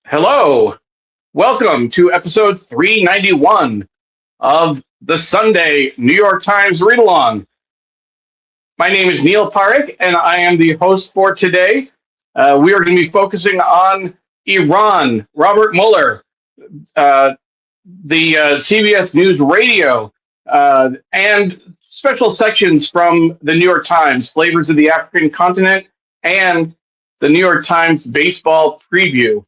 Hello, welcome to episode 391 of the Sunday New York Times Read Along. My name is Neil Parekh, and I am the host for today. We are going to be focusing on Iran, Robert Mueller, uh, the CBS News Radio, and special sections from the New York Times, Flavors of the African Continent, and the New York Times Baseball Preview.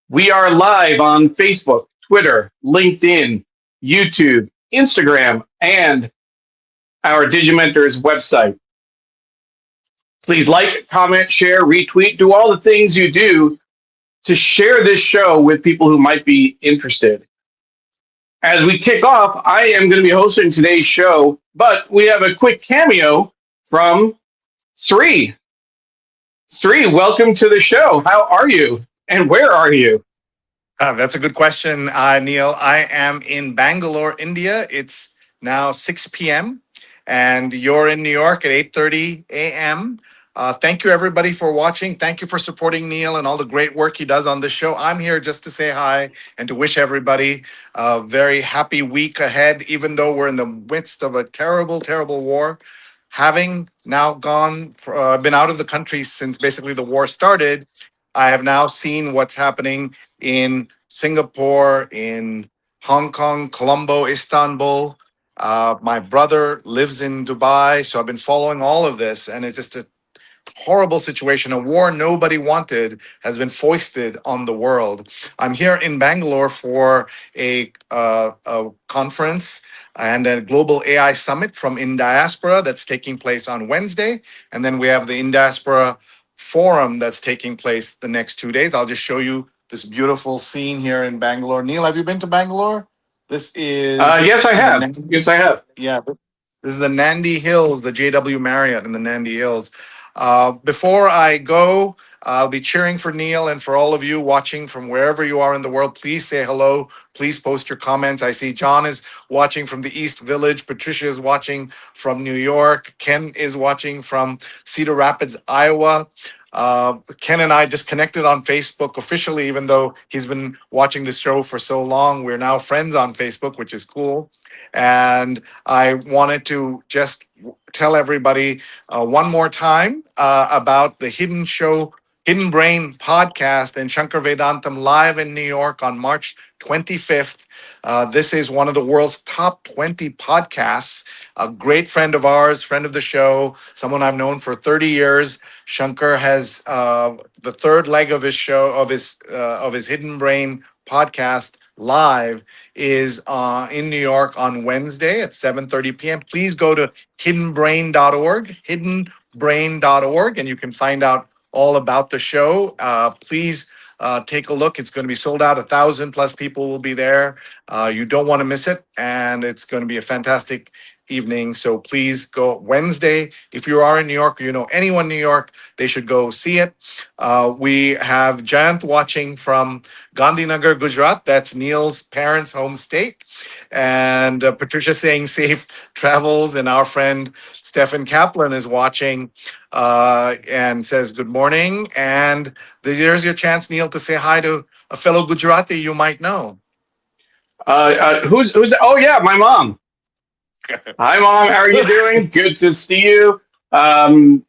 We are live on Facebook, Twitter, LinkedIn, YouTube, Instagram, and our Digimentors website. Please like, comment, share, retweet, do all the things you do to share this show with people who might be interested. As we kick off, I am going to be hosting today's show, but we have a quick cameo from Sri. Sri, welcome to the show. How are you? And where are you? That's a good question, Neil. I am in Bangalore, India. It's now 6 p.m. and you're in New York at 8:30 a.m. Thank you, everybody, for watching. Thank you for supporting Neil and all the great work he does on the show. I'm here just to say hi and to wish everybody a very happy week ahead, even though we're in the midst of a terrible, terrible war. Having now been out of the country since basically the war started, I have now seen what's happening in Singapore, in Hong Kong, Colombo, Istanbul. My brother lives in Dubai, so I've been following all of this, and it's just a horrible situation. A war nobody wanted has been foisted on the world. I'm here in Bangalore for a conference and a global AI summit from In Diaspora that's taking place on Wednesday. And then we have the In Diaspora forum that's taking place the next 2 days. I'll just show you this beautiful scene here in Bangalore. Neil, have you been to Bangalore? This is... Yes, I have. Yes, I have. Yeah, this is the Nandi Hills, the JW Marriott in the Nandi Hills. Before I go, I'll be cheering for Neil and for all of you watching from wherever you are in the world. Please say hello. Please post your comments. I see John is watching from the East Village. Patricia is watching from New York. Ken is watching from Cedar Rapids, Iowa. Ken and I just connected on Facebook officially, even though he's been watching the show for so long. We're now friends on Facebook, which is cool. And I wanted to just tell everybody one more time about the Hidden Brain podcast and Shankar Vedantam live in New York on March 25th. This is one of the world's top 20 podcasts. A great friend of ours, friend of the show, someone I've known for 30 years. Shankar has the third leg of his show, of his Hidden Brain podcast live is in New York on Wednesday at 7:30 p.m. Please go to hiddenbrain.org, hiddenbrain.org, and you can find out all about the show. Please take a look. It's going to be sold out. 1,000 plus people will be there. You don't want to miss it, and it's going to be a fantastic evening. So please go Wednesday. If you are in New York or you know anyone in New York, they should go see it. We have Jayant watching from Gandhinagar, Gujarat. That's Neil's parents' home state. And Patricia saying safe travels. And our friend Stefan Kaplan is watching and says good morning. And there's your chance, Neil, to say hi to a fellow Gujarati you might know. Who's? Oh, yeah, my mom. Hi, Mom. How are you doing? Good to see you. I'm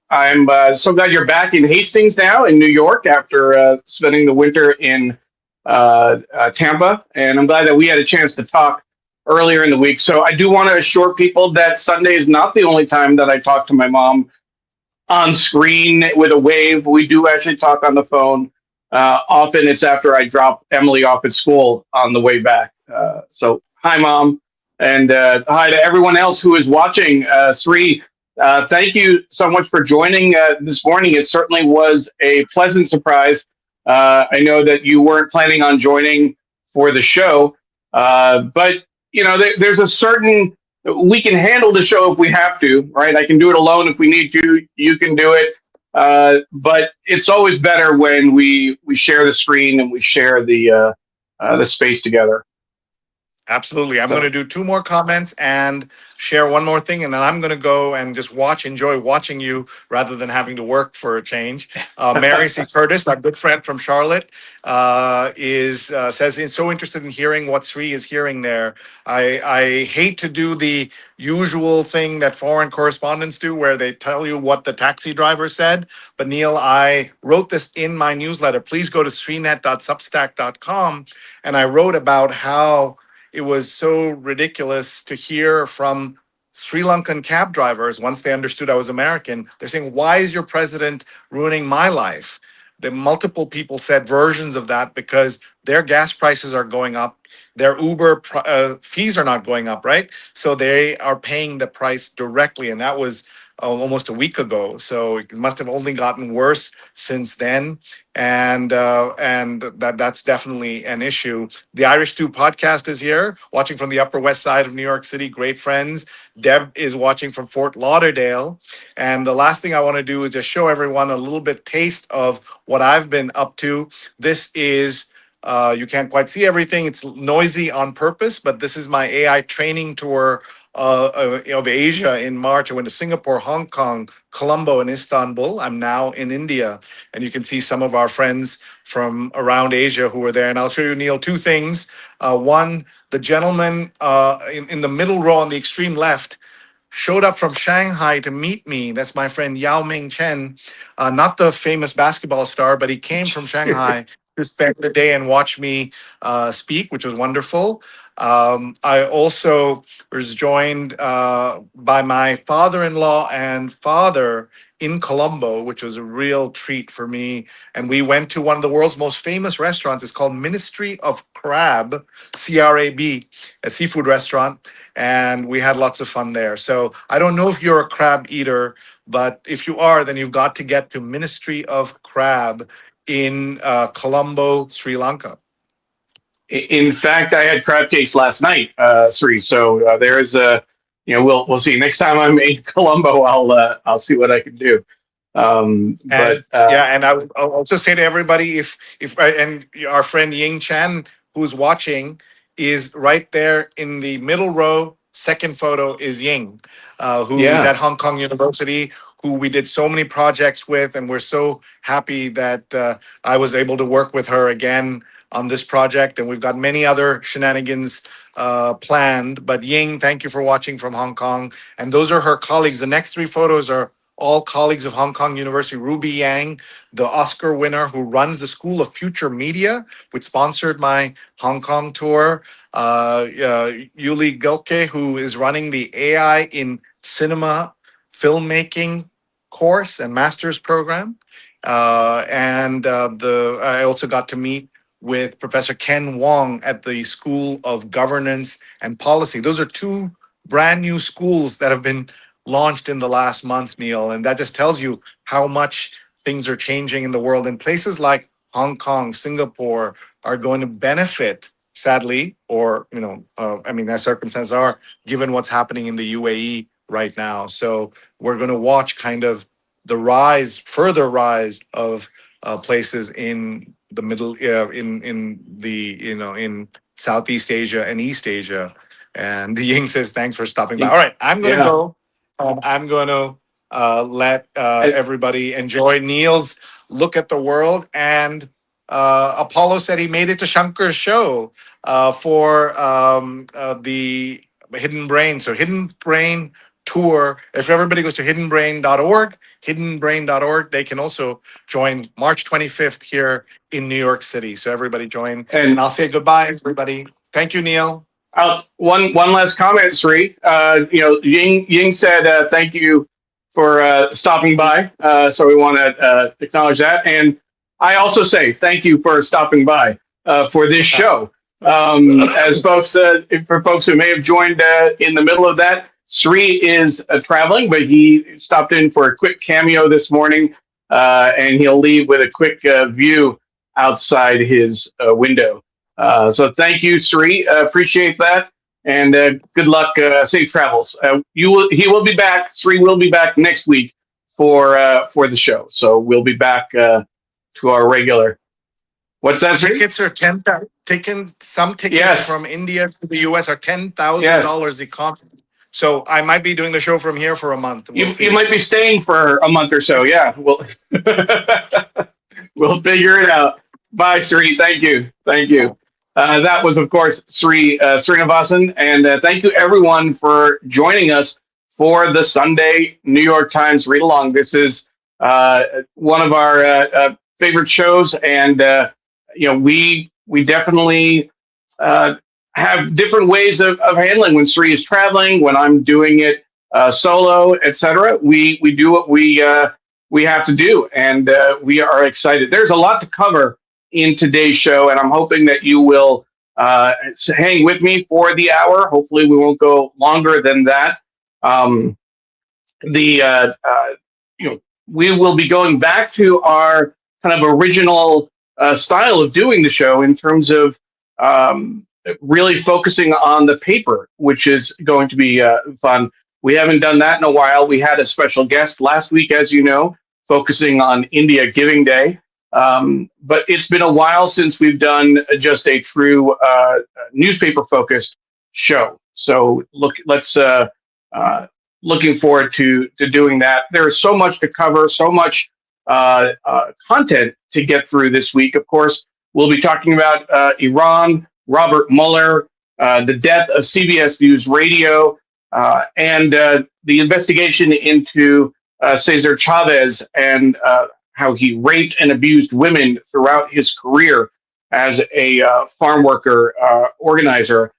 so glad you're back in Hastings now in New York after spending the winter in Tampa. And I'm glad that we had a chance to talk earlier in the week. So I do want to assure people that Sunday is not the only time that I talk to my mom on screen with a wave. We do actually talk on the phone. Often it's after I drop Emily off at school on the way back. So hi, Mom. And hi to everyone else who is watching. Sri, thank you so much for joining this morning. It certainly was a pleasant surprise. I know that you weren't planning on joining for the show, but you know, there's a certain, we can handle the show if we have to, right? I can do it alone if we need to. You can do it, but it's always better when we share the screen and we share the space together. Absolutely. I'm So going to do two more comments and share one more thing, and then I'm going to go and just enjoy watching you rather than having to work for a change. Mary C. Curtis, our good friend from Charlotte, says he's so interested in hearing what Sri is hearing there. I hate to do the usual thing that foreign correspondents do, where they tell you what the taxi driver said. But Neil, I wrote this in my newsletter. Please go to srinet.substack.com, and I wrote about how it was so ridiculous to hear from Sri Lankan cab drivers once they understood I was American. They're saying, "Why is your president ruining my life?" The multiple people said versions of that because their gas prices are going up. Their Uber fees are not going up, right? So they are paying the price directly. And that was almost a week ago. So it must have only gotten worse since then. And that's definitely an issue. The Irish Stew podcast is here, watching from the Upper West Side of New York City. Great friends. Deb is watching from Fort Lauderdale. And the last thing I want to do is just show everyone a little bit taste of what I've been up to. This is you can't quite see everything. It's noisy on purpose, but this is my AI training tour of Asia in March. I went to Singapore, Hong Kong, Colombo, and Istanbul. I'm now in India, and you can see some of our friends from around Asia who are there. And I'll show you, Neil, two things. One, the gentleman in the middle row on the extreme left showed up from Shanghai to meet me. That's my friend Yao Ming Chen, not the famous basketball star, but he came from Shanghai to spend the day and watch me speak, which was wonderful. I also was joined by my father-in-law and father in Colombo, which was a real treat for me. And we went to one of the world's most famous restaurants. It's called Ministry of Crab, CRAB, a seafood restaurant. And we had lots of fun there. So I don't know if you're a crab eater, but if you are, then you've got to get to Ministry of Crab in Colombo, Sri Lanka. in fact, I had crab cakes last night, Sri. So there is a, we'll see. Next time I'm in Colombo, I'll see what I can do. And and I'll also say to everybody, if and our friend Ying Chan, who's watching, is right there in the middle row. Second photo is Ying, who is at Hong Kong University, who we did so many projects with, and we're so happy that I was able to work with her again on this project. And we've got many other shenanigans planned. But Ying, thank you for watching from Hong Kong. And those are her colleagues. The next three photos are all colleagues of Hong Kong University. Ruby Yang, the Oscar winner who runs the School of Future Media, which sponsored my Hong Kong tour. Yuli Gilke, who is running the AI in Cinema Filmmaking course and master's program. I also got to meet with Professor Ken Wong at the School of Governance and Policy. Those are two brand new schools that have been launched in the last month, Neil, and that just tells you how much things are changing in the world. And places like Hong Kong, Singapore are going to benefit, sadly, or as circumstances are, given what's happening in the UAE right now. So we're going to watch kind of the further rise of places in the middle, in Southeast Asia and East Asia. And Ying says, "Thanks for stopping by." All right, I'm going to go. I'm going to let everybody enjoy Neil's look at the world. And Apollo said he made it to Shankar's show for the Hidden Brain. So Hidden Brain tour. If everybody goes to hiddenbrain.org, they can also join March 25th here in New York City. So everybody join. And I'll say goodbye, everybody. Thank you, Neil. One last comment, Sri. Ying said thank you for stopping by. So we want to acknowledge that, and I also say thank you for stopping by for this show. As for folks who may have joined in the middle of that, Sri is traveling, but he stopped in for a quick cameo this morning, and he'll leave with a quick view outside his window. So thank you, Sri. Appreciate that, and good luck. Safe travels. He will be back. Sri will be back next week for the show. So we'll be back to our regular What's that, Sri? Tickets are some tickets Yes. from India to the US are $10,000 Yes. economy. So I might be doing the show from here for a month. We'll see. You might be staying for a month or so. Yeah. We'll figure it out. Bye, Sri. Thank you. Thank you. That was, of course, Srinivasan. And thank you, everyone, for joining us for the Sunday New York Times read along. This is one of our favorite shows. And, we definitely have different ways of handling when Sri is traveling, when I'm doing it solo, etc. We do what we have to do, and we are excited. There's a lot to cover in today's show, and I'm hoping that you will hang with me for the hour. Hopefully, we won't go longer than that. We will be going back to our kind of original style of doing the show in terms of really focusing on the paper, which is going to be fun. We haven't done that in a while. We had a special guest last week, as you know, focusing on India Giving Day. But it's been a while since we've done just a true newspaper-focused show. So looking forward to doing that. There's so much to cover, so much content to get through this week. Of course, we'll be talking about Iran, Robert Mueller, the death of CBS News Radio, and the investigation into Cesar Chavez and how he raped and abused women throughout his career as a farm worker organizer.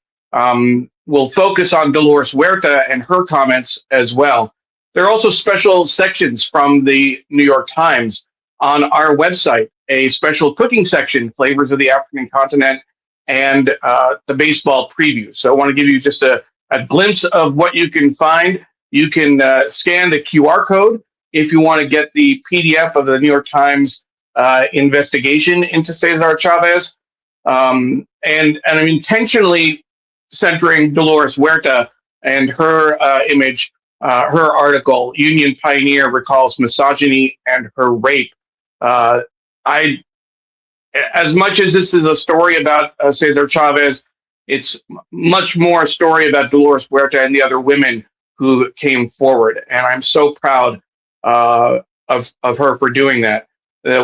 We'll focus on Dolores Huerta and her comments as well. There are also special sections from the New York Times on our website, a special cooking section, Flavors of the African Continent, and the baseball preview. So I want to give you just a glimpse of what you can find. You can scan the QR code if you want to get the PDF of the New York Times investigation into Cesar Chavez. And I'm intentionally centering Dolores Huerta and her image, her article, Union Pioneer Recalls Misogyny and Her Rape. As much as this is a story about Cesar Chavez, it's much more a story about Dolores Huerta and the other women who came forward. And I'm so proud of her for doing that.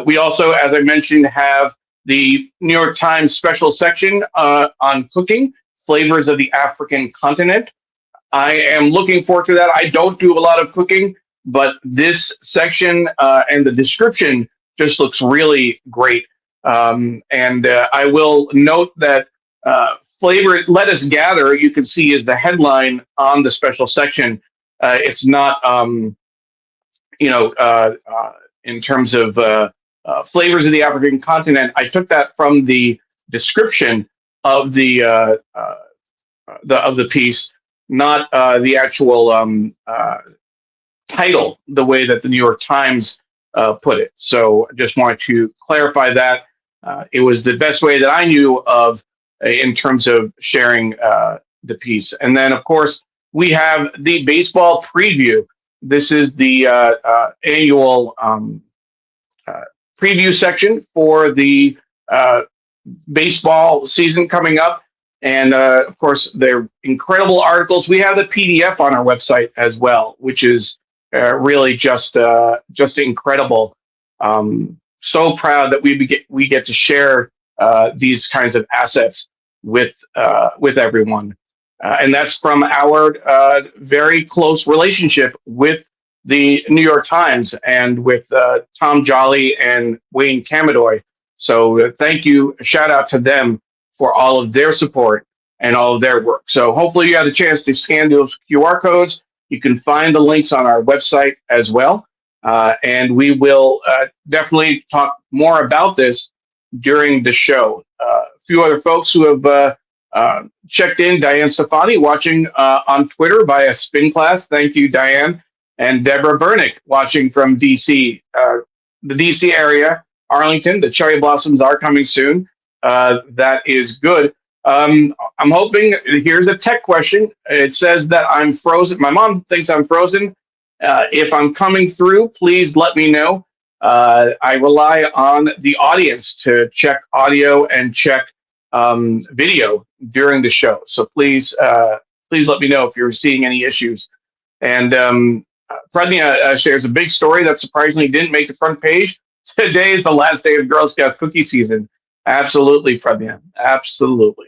We also, as I mentioned, have the New York Times special section on cooking, Flavors of the African Continent. I am looking forward to that. I don't do a lot of cooking, but this section and the description just looks really great. And I will note that flavor, let us gather, you can see is the headline on the special section. It's not, in terms of flavors of the African continent. I took that from the description of the piece, not the actual title, the way that the New York Times put it. So I just wanted to clarify that. It was the best way that I knew of in terms of sharing the piece. And then, of course, we have the baseball preview. This is the annual preview section for the baseball season coming up. And, of course, they're incredible articles. We have the PDF on our website as well, which is really just incredible. So proud that we get to share these kinds of assets with everyone. And that's from our very close relationship with the New York Times and with Tom Jolly and Wayne Camadoy. So thank you. Shout out to them for all of their support and all of their work. So hopefully you had a chance to scan those QR codes. You can find the links on our website as well. And we will definitely talk more about this during the show. A few other folks who have checked in, Diane Stefani watching on Twitter via Spin Class. Thank you, Diane. And Deborah Bernick watching from DC, the DC area, Arlington. The cherry blossoms are coming soon. That is good. I'm hoping, here's a tech question. It says that I'm frozen. My mom thinks I'm frozen. If I'm coming through, please let me know. I rely on the audience to check audio and check video during the show. So please let me know if you're seeing any issues. And Pradnya shares a big story that surprisingly didn't make the front page. Today is the last day of Girl Scout cookie season. Absolutely, Pradnya. Absolutely.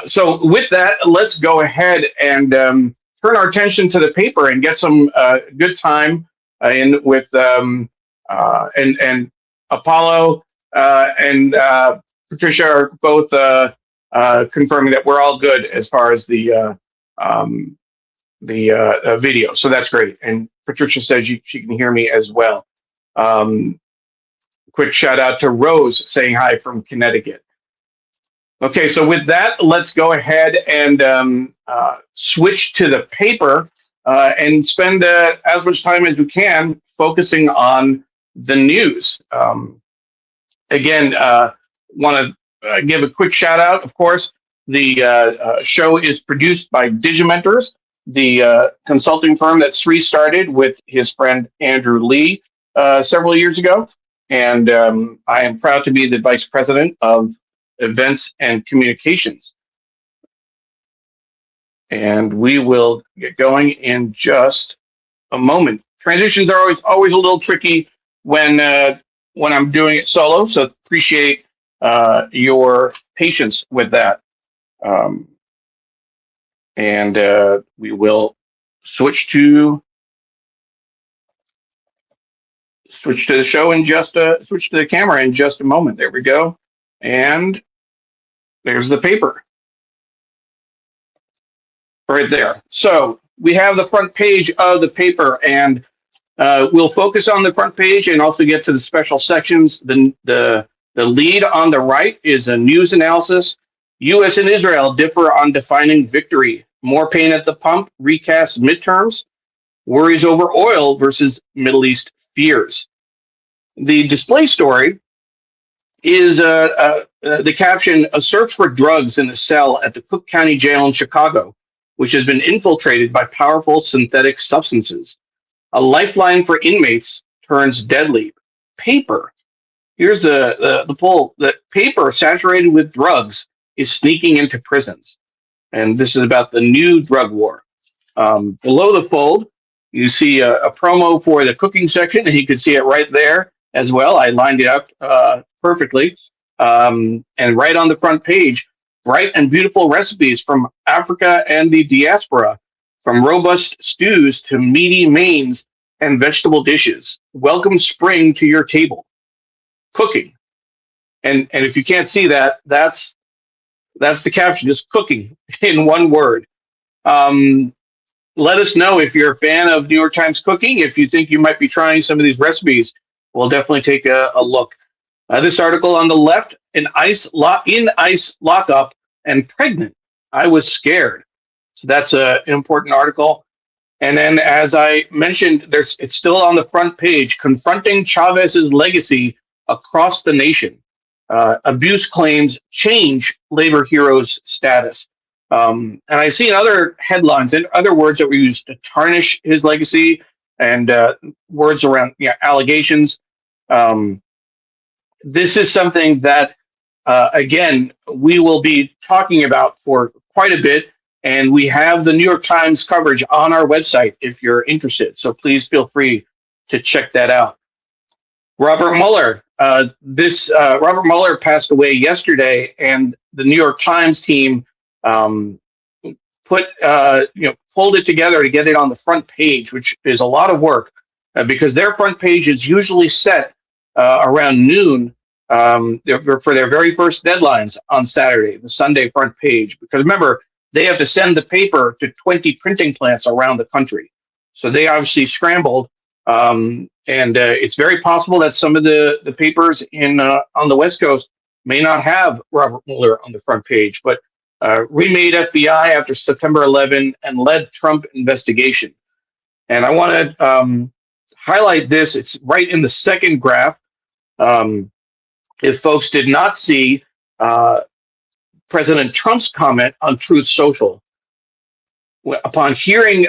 So with that, let's go ahead and turn our attention to the paper and get some good time in with and Apollo and Patricia are both confirming that we're all good as far as the video. So that's great. And Patricia says she can hear me as well. Quick shout out to Rose saying hi from Connecticut. Okay, so with that, let's go ahead and switch to the paper and spend as much time as we can focusing on the news. Again, want to give a quick shout out. Of course, the show is produced by Digimentors, the consulting firm that Sri started with his friend Andrew Lee several years ago. And I am proud to be the vice president of events and communications. And we will get going in just a moment. Transitions are always a little tricky when I'm doing it solo, so appreciate your patience with that. And we will switch to the show in just switch to the camera in just a moment. There we go. And there's the paper right there. So we have the front page of the paper, and we'll focus on the front page and also get to the special sections. The lead on the right is a news analysis. U.S. and Israel differ on defining victory. More pain at the pump, recast midterms, worries over oil versus Middle East fears. The display story is the caption, a search for drugs in the cell at the Cook County Jail in Chicago, which has been infiltrated by powerful synthetic substances. A lifeline for inmates turns deadly. Paper. Here's the poll. The paper saturated with drugs is sneaking into prisons. And this is about the new drug war. Below the fold, you see a promo for the cooking section, and you can see it right there as well. I lined it up perfectly. And right on the front page, bright and beautiful recipes from Africa and the diaspora, from robust stews to meaty mains and vegetable dishes. Welcome spring to your table. Cooking. And if you can't see that, that's the caption, just cooking in one word. Let us know if you're a fan of New York Times Cooking. If you think you might be trying some of these recipes, we'll definitely take a look. This article on the left, in ICE lockup and pregnant. I was scared. So that's an important article. And then, as I mentioned, it's still on the front page, confronting Chavez's legacy across the nation. Abuse claims change labor heroes' status. And I see other headlines and other words that were used to tarnish his legacy and words around allegations. This is something that, again, we will be talking about for quite a bit. And we have the New York Times coverage on our website if you're interested. So please feel free to check that out. Robert Mueller. Robert Mueller passed away yesterday, and the New York Times team pulled it together to get it on the front page, which is a lot of work because their front page is usually set around noon for their very first deadlines on Saturday, the Sunday front page. Because remember, they have to send the paper to 20 printing plants around the country. So they obviously scrambled. And it's very possible that some of the papers on the West Coast may not have Robert Mueller on the front page, but remade FBI after September 11 and led Trump investigation. And I want to highlight this. It's right in the second graph. If folks did not see President Trump's comment on Truth Social, upon hearing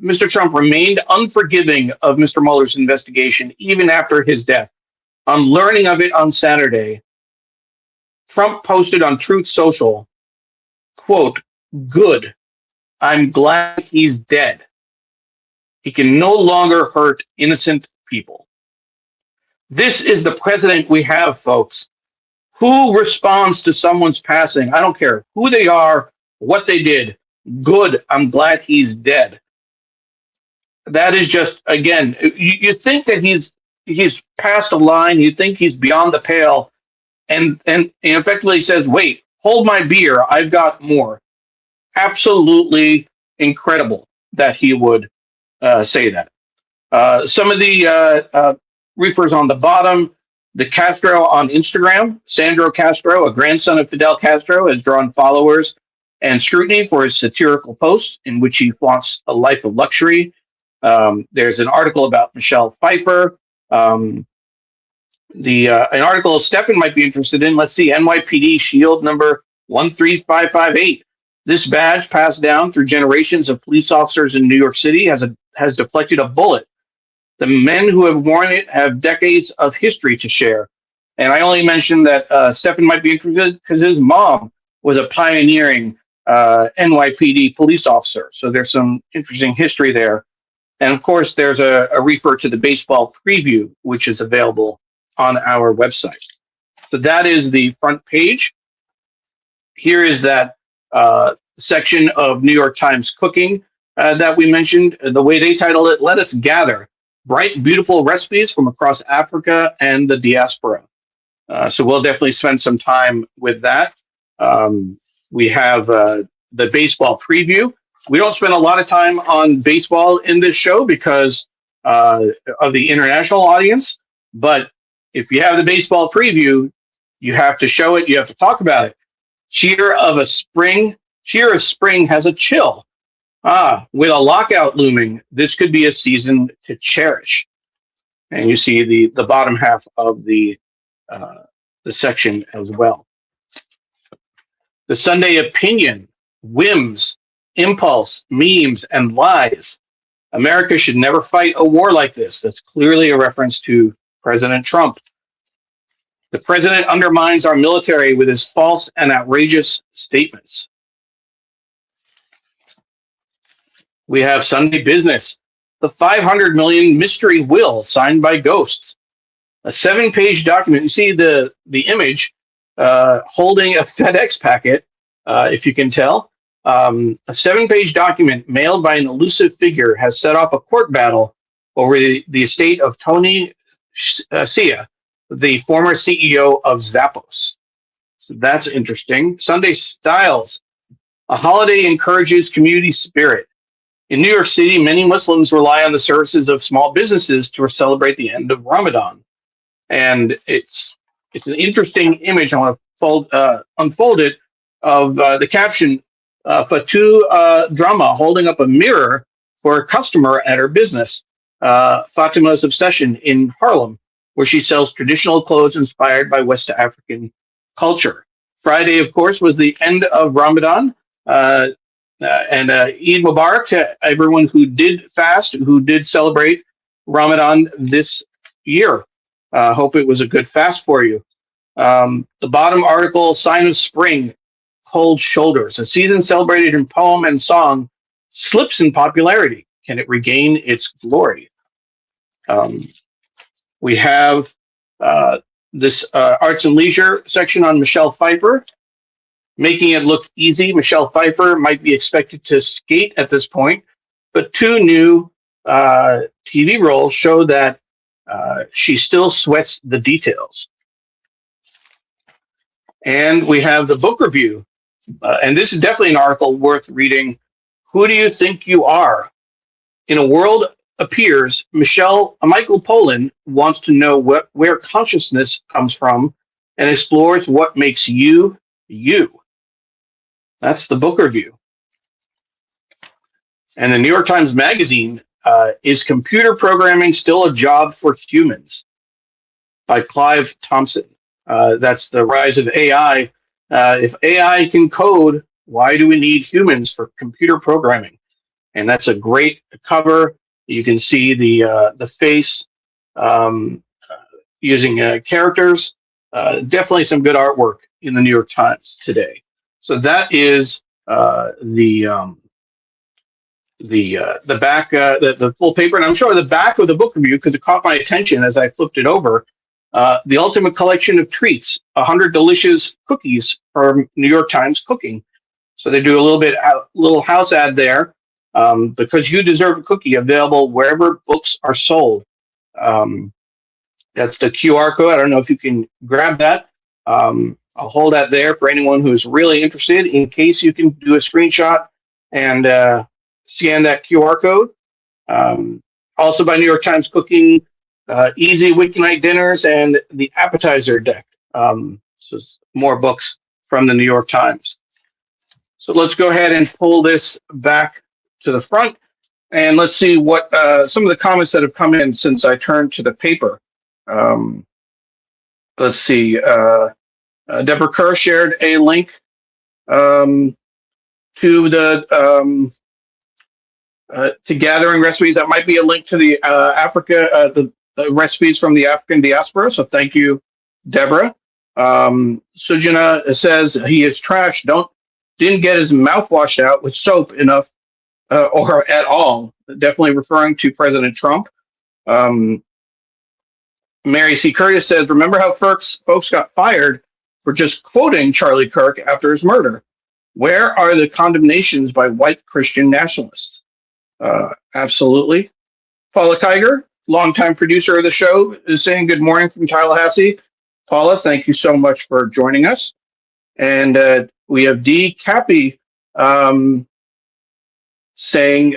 Mr. Trump remained unforgiving of Mr. Mueller's investigation even after his death. On learning of it on Saturday, Trump posted on Truth Social, quote, "Good. I'm glad he's dead. He can no longer hurt innocent people." This is the president we have, folks. Who responds to someone's passing? I don't care who they are, what they did. Good. I'm glad he's dead. That is just, again, you think that he's passed a line. You think he's beyond the pale, and he effectively says, "Wait, hold my beer. I've got more." Absolutely incredible that he would say that. Some of the reefers on the bottom. The Castro on Instagram, Sandro Castro, a grandson of Fidel Castro, has drawn followers and scrutiny for his satirical posts in which he flaunts a life of luxury. There's an article about Michelle Pfeiffer. An article Stefan might be interested in. Let's see, NYPD Shield number 13558. This badge, passed down through generations of police officers in New York City, has deflected a bullet. The men who have worn it have decades of history to share. And I only mentioned that Stefan might be interested because his mom was a pioneering NYPD police officer. So there's some interesting history there. And of course, there's a refer to the baseball preview, which is available on our website. So that is the front page. Here is that section of New York Times Cooking that we mentioned. The way they titled it, "Let Us Gather Bright, Beautiful Recipes from Across Africa and the Diaspora." So we'll definitely spend some time with that. We have the baseball preview. We don't spend a lot of time on baseball in this show because of the international audience. But if you have the baseball preview, you have to show it. You have to talk about it. Cheer of spring has a chill. With a lockout looming, this could be a season to cherish. And you see the bottom half of the section as well. The Sunday Opinion, whims, impulse, memes, and lies. America should never fight a war like this. That's clearly a reference to President Trump. The president undermines our military with his false and outrageous statements. We have Sunday Business, the 500 million mystery will signed by ghosts. A 7-page document. You see the image holding a FedEx packet, if you can tell. A 7-page document mailed by an elusive figure has set off a court battle over the estate of Tony Sia, the former CEO of Zappos. So that's interesting. Sunday Styles, a holiday encourages community spirit. In New York City, many Muslims rely on the services of small businesses to celebrate the end of Ramadan. And it's an interesting image. I want to unfold it, of the caption, Fatu Drama holding up a mirror for a customer at her business, Fatima's Obsession in Harlem, where she sells traditional clothes inspired by West African culture. Friday, of course, was the end of Ramadan. And Eid Mubarak to everyone who did fast, who did celebrate Ramadan this year. Hope it was a good fast for you. The bottom article, Sign of Spring, Cold Shoulders. A season celebrated in poem and song slips in popularity. Can it regain its glory? We have this arts and leisure section on Michelle Pfeiffer. Making it look easy, Michelle Pfeiffer might be expected to skate at this point, but 2 new TV roles show that she still sweats the details. And we have the book review, and this is definitely an article worth reading. Who do you think you are? In a World Appears, Michael Pollan wants to know where consciousness comes from and explores what makes you, you. That's the book review. And the New York Times Magazine, is computer programming still a job for humans? By Clive Thompson. That's the rise of AI. If AI can code, why do we need humans for computer programming? and that's a great cover. You can see the face um, using characters. Definitely some good artwork in the New York Times today. So that is the back, the full paper, and I'm showing the back of the book review because it caught my attention as I flipped it over. The ultimate collection of treats: 100 delicious cookies from New York Times Cooking. So they do a little house ad there. Because you deserve a cookie, available wherever books are sold. Um, that's the QR code. I don't know if you can grab that. I'll hold that there for anyone who's really interested, in case you can do a screenshot and scan that QR code. Also by New York Times Cooking, easy weeknight dinners and the appetizer deck. So more books from the New York Times. So let's go ahead and pull this back to the front, and let's see what some of the comments that have come in since I turned to the paper. Let's see. Deborah Kerr shared a link to the to gathering recipes. That might be a link to the the recipes from the African diaspora. So thank you, Deborah. Sujana says he is trash. Didn't get his mouth washed out with soap enough or at all. Definitely referring to President Trump. Mary C. Curtis says, remember how folks got fired for just quoting Charlie Kirk after his murder? Where are the condemnations by white Christian nationalists? Absolutely. Paula Kiger, longtime producer of the show, is saying good morning from Tallahassee. Paula, thank you so much for joining us. And we have D. Cappy saying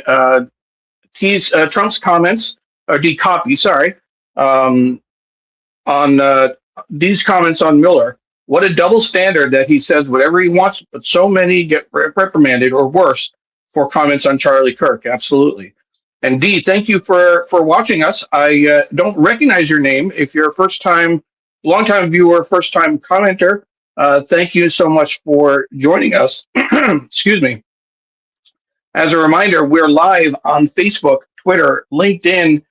Trump's comments, or D. Copy, sorry, on these comments on Miller. What a double standard that he says whatever he wants, but so many get reprimanded or worse for comments on Charlie Kirk. Absolutely. And Dee, thank you for watching us. I don't recognize your name. If you're a long-time viewer, first-time commenter, thank you so much for joining us. Excuse me. As a reminder, we're live on Facebook, Twitter, LinkedIn,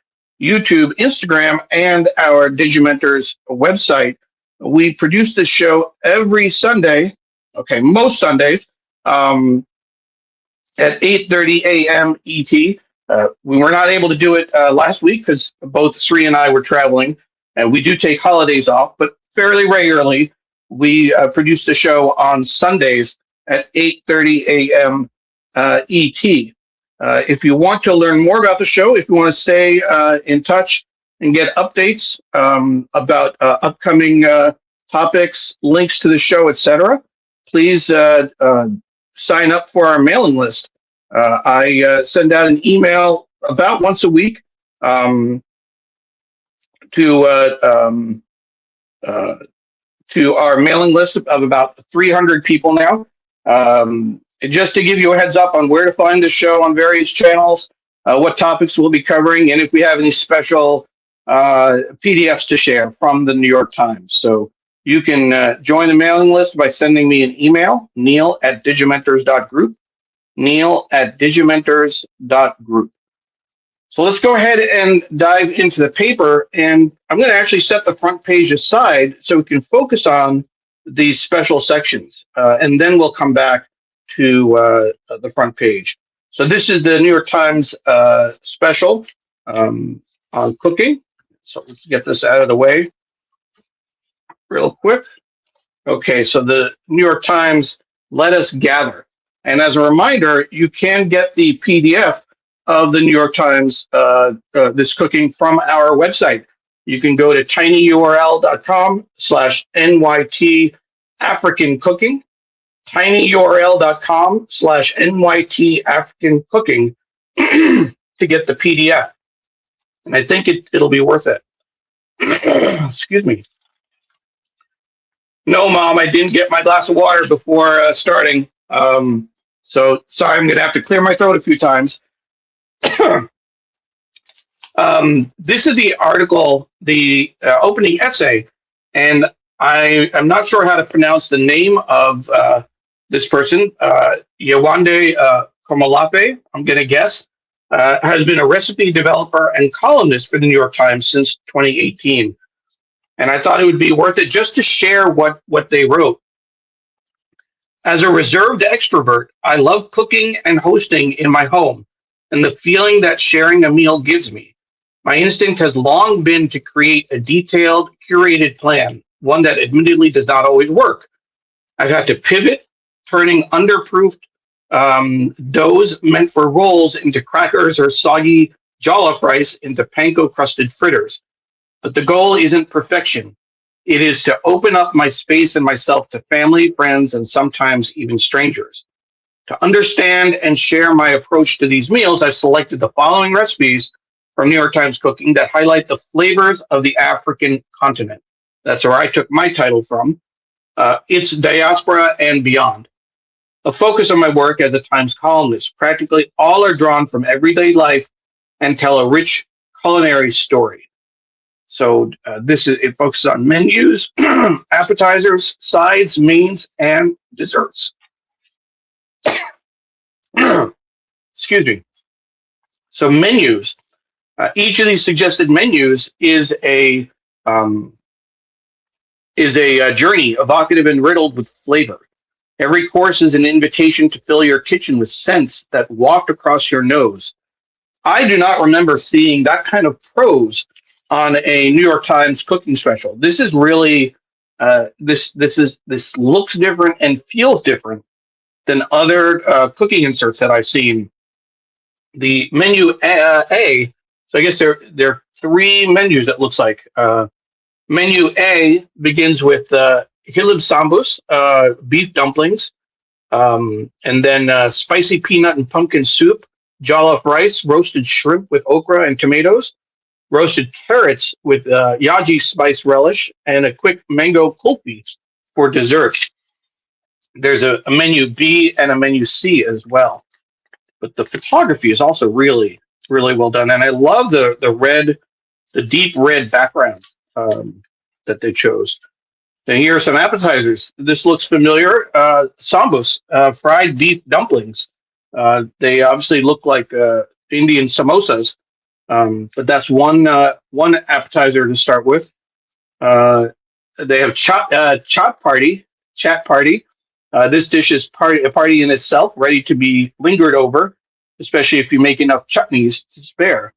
YouTube, Instagram, and our Digimentors website. We produce this show every Sunday, most Sundays, at 8:30 a.m. ET. We were not able to do it last week because both Sri and I were traveling, and we do take holidays off, but fairly regularly we produce the show on Sundays at 8:30 a.m. ET. If you want to learn more about the show, if you want to stay in touch and get updates about upcoming topics, links to the show, etc., please sign up for our mailing list. I send out an email about once a week to our mailing list of about 300 people now. Just to give you a heads up on where to find the show on various channels, what topics we'll be covering, and if we have any special PDFs to share from the New York Times. So you can join the mailing list by sending me an email, neil@digimentors.group, neil@digimentors.group. So let's go ahead and dive into the paper, and I'm going to actually set the front page aside so we can focus on these special sections, and then we'll come back to the front page. So this is the New York Times special on cooking. So let's get this out of the way real quick. Okay, so the New York Times, Let Us Gather. And as a reminder, you can get the PDF of the New York Times, this cooking, from our website. You can go to tinyurl.com/NYT African Cooking, tinyurl.com/NYT African Cooking to get the PDF. And I think it'll be worth it. Excuse me. No, Mom, I didn't get my glass of water before starting. So sorry, I'm going to have to clear my throat a few times. This is the article, the opening essay, and I'm not sure how to pronounce the name of this person, Yewande Komolafe, I'm going to guess, has been a recipe developer and columnist for the New York Times since 2018. And I thought it would be worth it just to share what they wrote. As a reserved extrovert, I love cooking and hosting in my home and the feeling that sharing a meal gives me. My instinct has long been to create a detailed, curated plan, one that admittedly does not always work. I've had to pivot, turning underproofed doughs meant for rolls into crackers or soggy jollof rice into panko-crusted fritters. But the goal isn't perfection. It is to open up my space and myself to family, friends, and sometimes even strangers. To understand and share my approach to these meals, I selected the following recipes from New York Times Cooking that highlight the flavors of the African continent. That's where I took my title from. Its diaspora and beyond. A focus of my work as a Times columnist. Practically all are drawn from everyday life and tell a rich culinary story. So it focuses on menus, appetizers, sides, mains, and desserts. Excuse me. So menus. Each of these suggested menus is a journey, evocative and riddled with flavor. Every course is an invitation to fill your kitchen with scents that waft across your nose. I do not remember seeing that kind of prose on a New York Times cooking special. This is really this looks different and feels different than other cooking inserts that I've seen. The menu A, so I guess there are three menus that looks like. Menu A begins with hilib sambus, beef dumplings, and then spicy peanut and pumpkin soup, jollof rice, roasted shrimp with okra and tomatoes, roasted carrots with yaji spice relish, and a quick mango kulfi for dessert. There's a menu B and a menu C as well. But the photography is also really, really well done. And I love the deep red background that they chose. And here are some appetizers. This looks familiar. Sambus, fried beef dumplings. They obviously look like Indian samosas. But that's one appetizer to start with. They have chat party. This dish is a party in itself, ready to be lingered over, especially if you make enough chutneys to spare.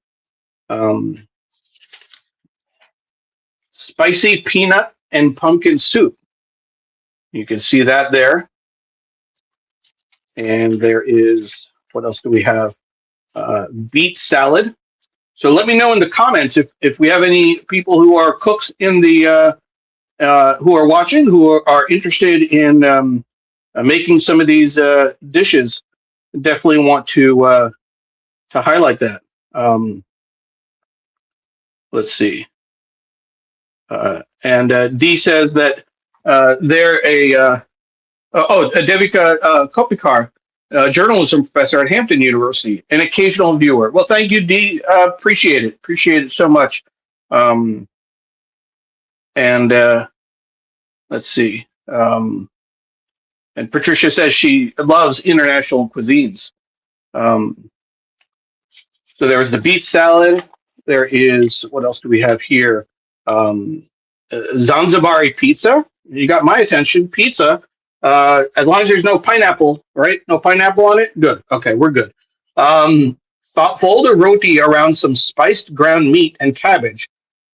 Spicy peanut and pumpkin soup. You can see that there. And there is, what else do we have? Beet salad. So let me know in the comments if we have any people who are cooks in the who are watching, who are interested in making some of these dishes. Definitely want to highlight that. Let's see. And Dee says that they're Devika Kopikar, journalism professor at Hampton University, an occasional viewer. Well, thank you, Dee. Appreciate it so much. Let's see. And Patricia says she loves international cuisines. So there's the beet salad. There is, what else do we have here? Zanzibari pizza. You got my attention. Pizza. As long as there's no pineapple, right? No pineapple on it. Good. Okay, we're good. Fold a roti around some spiced ground meat and cabbage.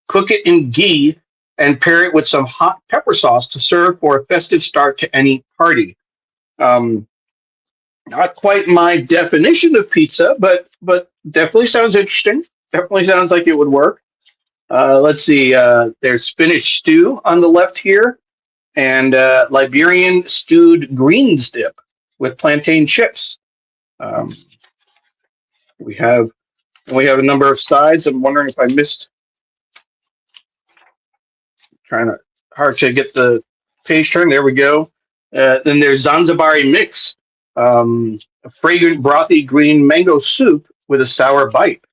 Cook it in ghee and pair it with some hot pepper sauce to serve for a festive start to any party. Not quite my definition of pizza, but definitely sounds interesting. Definitely sounds like it would work. Let's see. There's spinach stew on the left here, and Liberian stewed greens dip with plantain chips. We have a number of sides. I'm wondering if I missed. Hard to get the page turned. There we go. Then there's Zanzibari mix, a fragrant brothy green mango soup with a sour bite.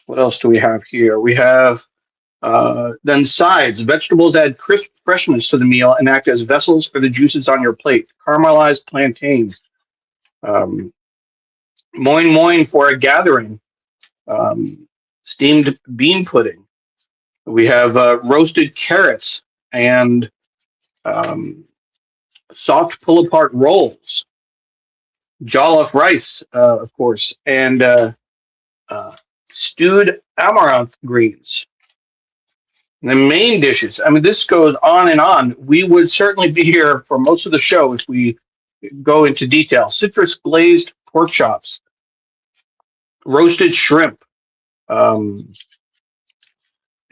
What else do we have here? We have then sides. Vegetables add crisp freshness to the meal and act as vessels for the juices on your plate. Caramelized plantains. Um, Moin moin for a gathering. Steamed bean pudding. We have roasted carrots and um, soft pull apart rolls. Jollof rice, of course, and uh, stewed amaranth greens. The main dishes. I mean, this goes on and on. We would certainly be here for most of the show if we go into detail. Citrus glazed pork chops, roasted shrimp, um,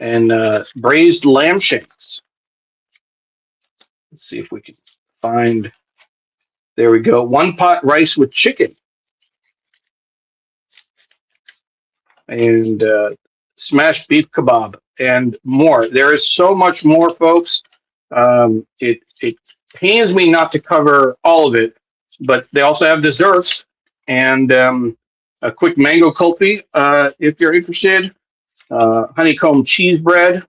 and braised lamb shanks. Let's see if we can find. There we go. One pot rice with chicken and smashed beef kebab and more. There is so much more, folks. It pains me not to cover all of it, but they also have desserts and a quick mango kulfi if you're interested. Honeycomb cheese bread,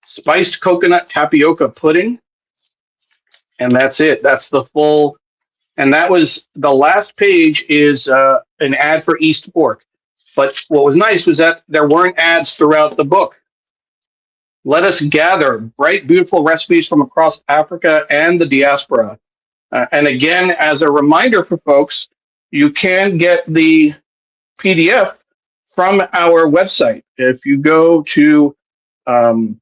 spiced coconut tapioca pudding, and that's it. That's the full. And that was the last page is an ad for East Fork. But what was nice was that there weren't ads throughout the book. Let us gather bright, beautiful recipes from across Africa and the diaspora. And again, as a reminder for folks, you can get the PDF from our website. If you go to tinyurl.com,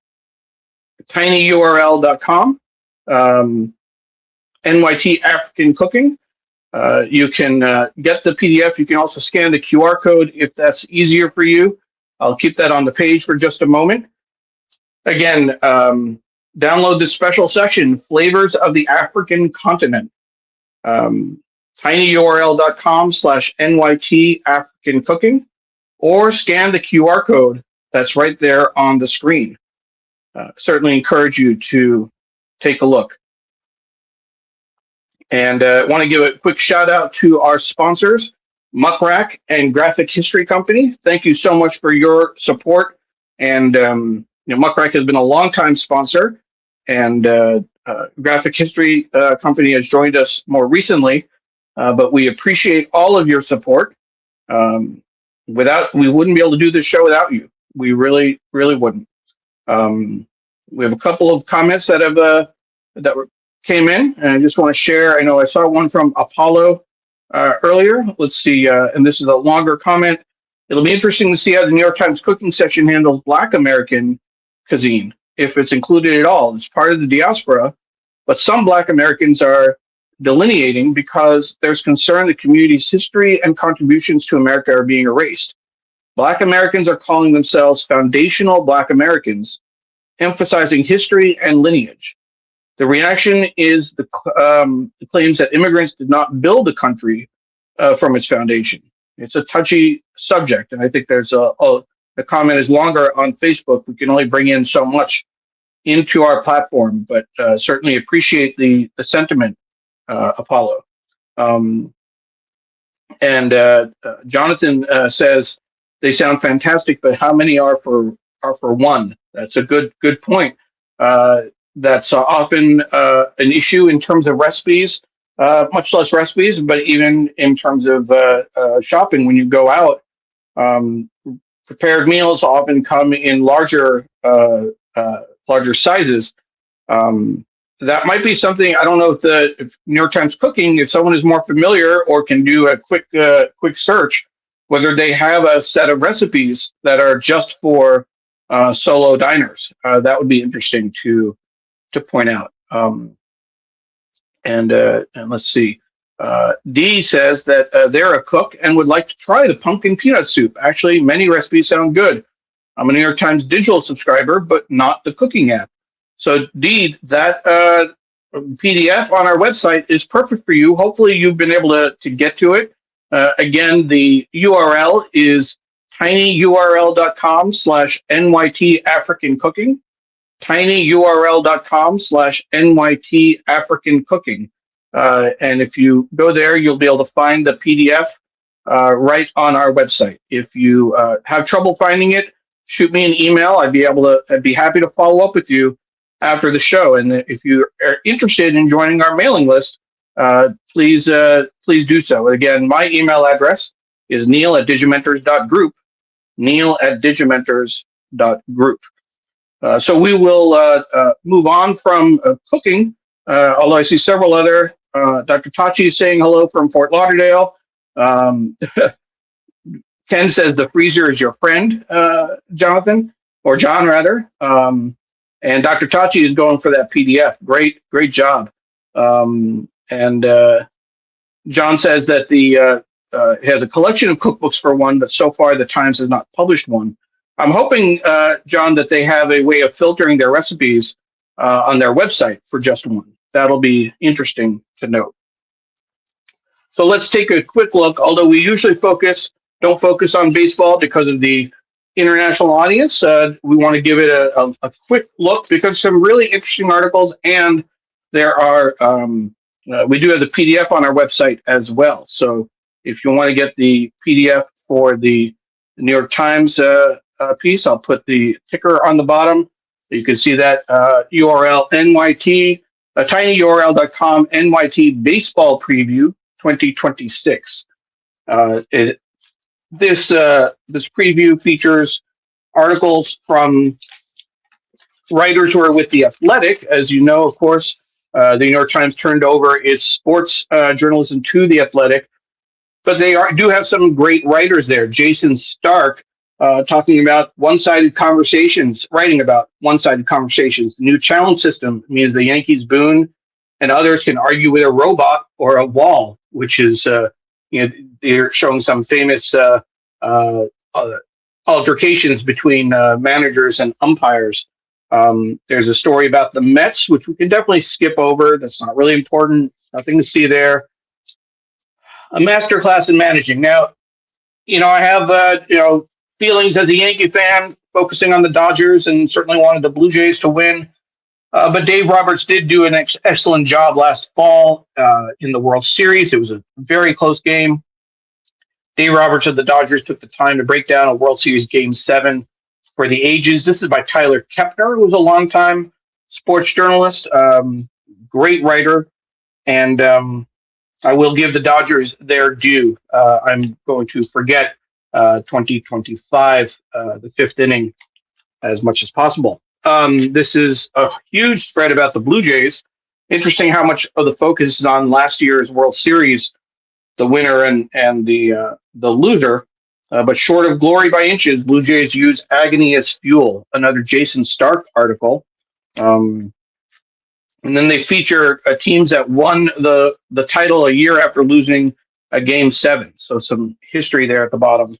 NYT African Cooking, you can get the PDF. You can also scan the QR code if that's easier for you. I'll keep that on the page for just a moment. Again, download this special section, Flavors of the African Continent. tinyurl.com/NYT African Cooking, or scan the QR code that's right there on the screen. Certainly encourage you to take a look. And I want to give a quick shout out to our sponsors, Muck and Graphic History Company. Thank you so much for your support. And Muck has been a longtime sponsor, and Graphic History Company has joined us more recently. But we appreciate all of your support. We wouldn't be able to do this show without you. We really, really wouldn't. We have a couple of comments that came in, and I just want to share. I know I saw one from Apollo earlier. Let's see, and this is a longer comment. It'll be interesting to see how the New York Times cooking section handles Black American cuisine, if it's included at all. It's part of the diaspora, but some Black Americans are delineating because there's concern the community's history and contributions to America are being erased. Black Americans are calling themselves foundational Black Americans, emphasizing history and lineage. The reaction is the claims that immigrants did not build the country from its foundation. It's a touchy subject, and I think there's the comment is longer on Facebook. We can only bring in so much into our platform, but certainly appreciate the sentiment, Apollo. Jonathan says they sound fantastic, but how many are for one? That's a good point. That's often an issue in terms of recipes, much less recipes, but even in terms of shopping. When you go out, prepared meals often come in larger sizes. That might be something. I don't know if New York Times Cooking, if someone is more familiar or can do a quick search, whether they have a set of recipes that are just for solo diners. That would be interesting to point out. And let's see. Dee says that they're a cook and would like to try the pumpkin peanut soup. Actually, many recipes sound good. I'm a New York Times digital subscriber, but not the cooking app. So Dee, that PDF on our website is perfect for you. Hopefully you've been able to get to it. Again, the URL is tinyurl.com/NYT African Cooking. tinyurl.com/NYT African Cooking. And if you go there, you'll be able to find the PDF right on our website. If you have trouble finding it, shoot me an email. I'd be happy to follow up with you after the show. And if you are interested in joining our mailing list, please do so. Again, my email address is neil@digimentors.group, neil@digimentors.group. So we will move on from cooking, although I see several other. Dr. Tachi is saying hello from Fort Lauderdale. Um, Ken says the freezer is your friend, Jonathan, or John rather. And Dr. Tachi is going for that PDF. Great job. And John says that the has a collection of cookbooks for one, but so far the Times has not published one. I'm hoping, John, that they have a way of filtering their recipes on their website for just one. That'll be interesting to note. So let's take a quick look. Although we usually don't focus on baseball because of the international audience, we want to give it a quick look because some really interesting articles, and there are we do have the PDF on our website as well. So if you want to get the PDF for the New York Times piece, I'll put the ticker on the bottom. You can see that URL NYT, tinyurl.com, NYT Baseball Preview 2026. This preview features articles from writers who are with The Athletic. As you know, of course, the New York Times turned over its sports journalism to The Athletic, but they do have some great writers there. Jason Stark talking about one-sided conversations, writing about one-sided conversations. The new challenge system means the Yankees boon and others can argue with a robot or a wall, which is, they're showing some famous altercations between managers and umpires. There's a story about the Mets, which we can definitely skip over. That's not really important. Nothing to see there. A masterclass in managing. Now, I have, feelings as a Yankee fan, focusing on the Dodgers and certainly wanted the Blue Jays to win. But Dave Roberts did do an excellent job last fall in the World Series. It was a very close game. Dave Roberts of the Dodgers took the time to break down a World Series Game 7 for the ages. This is by Tyler Kepner, who was a longtime sports journalist, great writer, and I will give the Dodgers their due. I'm going to forget 2025, the fifth inning, as much as possible. This is a huge spread about the Blue Jays. Interesting how much of the focus is on last year's World Series, the winner and the loser. But short of glory by inches, Blue Jays use agony as fuel. Another Jason Stark article. And then they feature teams that won the title a year after losing a Game 7. So some history there at the bottom.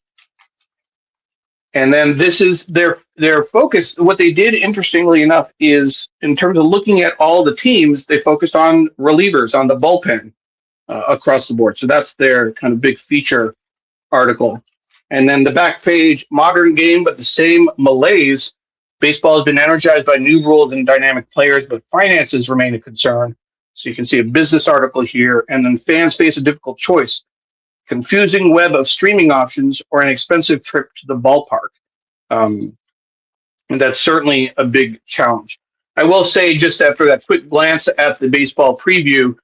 And then this is their focus. What they did, interestingly enough, is in terms of looking at all the teams, they focused on relievers, on the bullpen across the board. So that's their kind of big feature article. And then the back page, modern game, but the same malaise. Baseball has been energized by new rules and dynamic players, but finances remain a concern. So you can see a business article here. And then fans face a difficult choice. Confusing web of streaming options or an expensive trip to the ballpark. And that's certainly a big challenge. I will say, just after that quick glance at the baseball preview,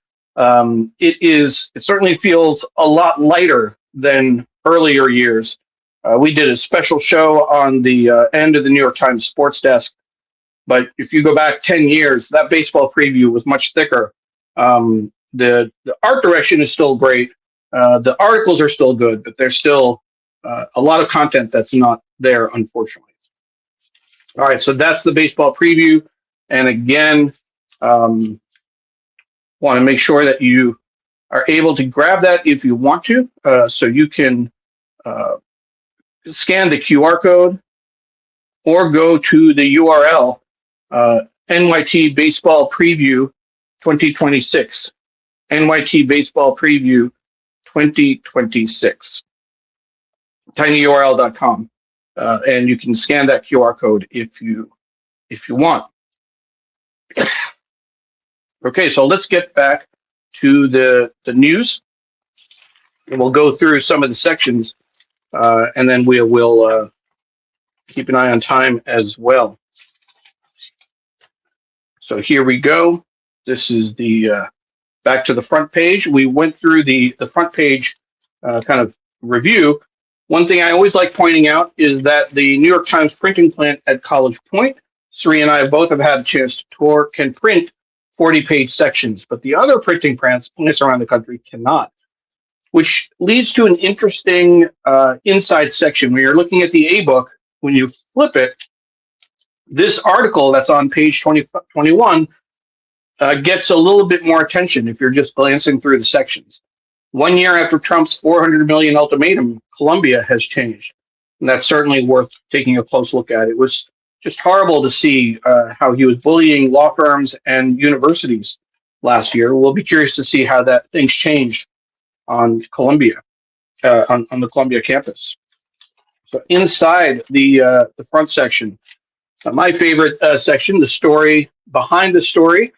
it certainly feels a lot lighter than earlier years. We did a special show on the end of the New York Times sports desk, but if you go back 10 years, that baseball preview was much thicker. The art direction is still great. The articles are still good, but there's still a lot of content that's not there, unfortunately. All right, so that's the baseball preview. And again, want to make sure that you are able to grab that if you want to. So you can scan the QR code or go to the URL, NYT Baseball Preview 2026. NYT Baseball Preview 2026. tinyurl.com. And you can scan that QR code if you want. Okay, so let's get back to the news. And we'll go through some of the sections, and then we will keep an eye on time as well. So here we go. This is the back to the front page. We went through the front page kind of review. One thing I always like pointing out is that the New York Times printing plant at College Point, Sri and I both have had a chance to tour, can print 40-page sections, but the other printing plants around the country cannot, which leads to an interesting inside section. When you're looking at the A-book, when you flip it, this article that's on page 21 gets a little bit more attention if you're just glancing through the sections. 1 year after Trump's $400 million ultimatum, Colombia has changed. And that's certainly worth taking a close look at. It was just horrible to see how he was bullying law firms and universities last year. We'll be curious to see how that things changed on Colombia, on the Columbia campus. So inside the front section, my favorite section, the story behind the story,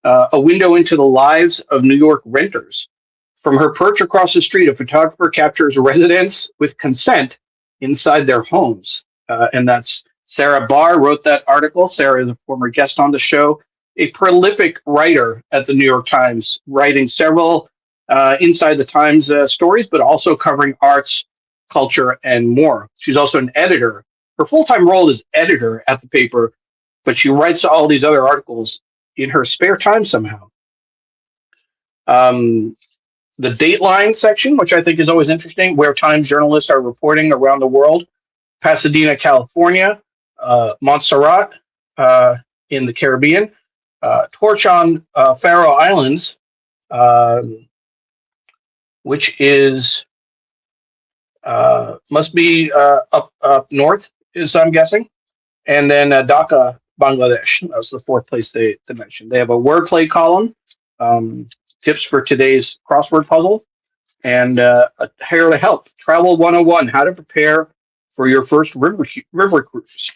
a window into the lives of New York renters. From her perch across the street, a photographer captures residents with consent inside their homes. And that's Sarah Barr wrote that article. Sarah is a former guest on the show, a prolific writer at the New York Times, writing several Inside the Times stories, but also covering arts, culture, and more. She's also an editor. Her full-time role is editor at the paper, but she writes all these other articles in her spare time somehow. The Dateline section, which I think is always interesting, where Times journalists are reporting around the world. Pasadena, California, Montserrat in the Caribbean, Torch on Faroe Islands, which is must be up north, is I'm guessing, and then Dhaka, Bangladesh. That was the fourth place they mentioned. They have a wordplay column, tips for today's crossword puzzle, and here to help. Travel 101, how to prepare for your first river cruise.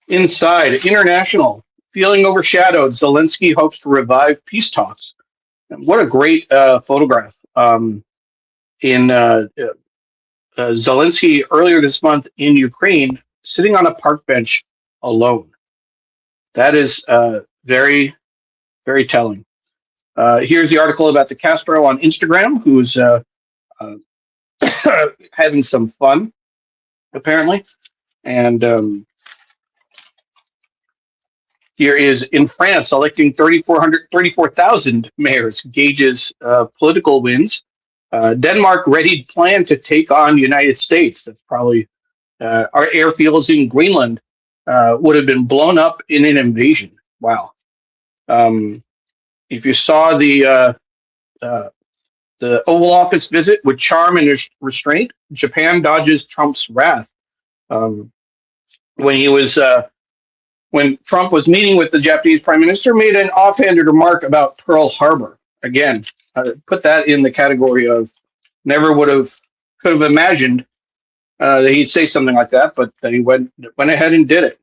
Inside, international, feeling overshadowed, Zelensky hopes to revive peace talks. And what a great photograph. Zelensky earlier this month in Ukraine, sitting on a park bench alone. That is very, very telling. Here's the article about the Castro on Instagram, who's having some fun, apparently. And here is in France, electing 34,000 mayors gauges political wins. Denmark readied plan to take on United States. That's probably our airfields in Greenland would have been blown up in an invasion. Wow. If you saw the Oval Office visit with charm and restraint, Japan dodges Trump's wrath. When Trump was meeting with the Japanese Prime Minister, made an offhanded remark about Pearl Harbor. Again, put that in the category of could have imagined that he'd say something like that, but that he went ahead and did it.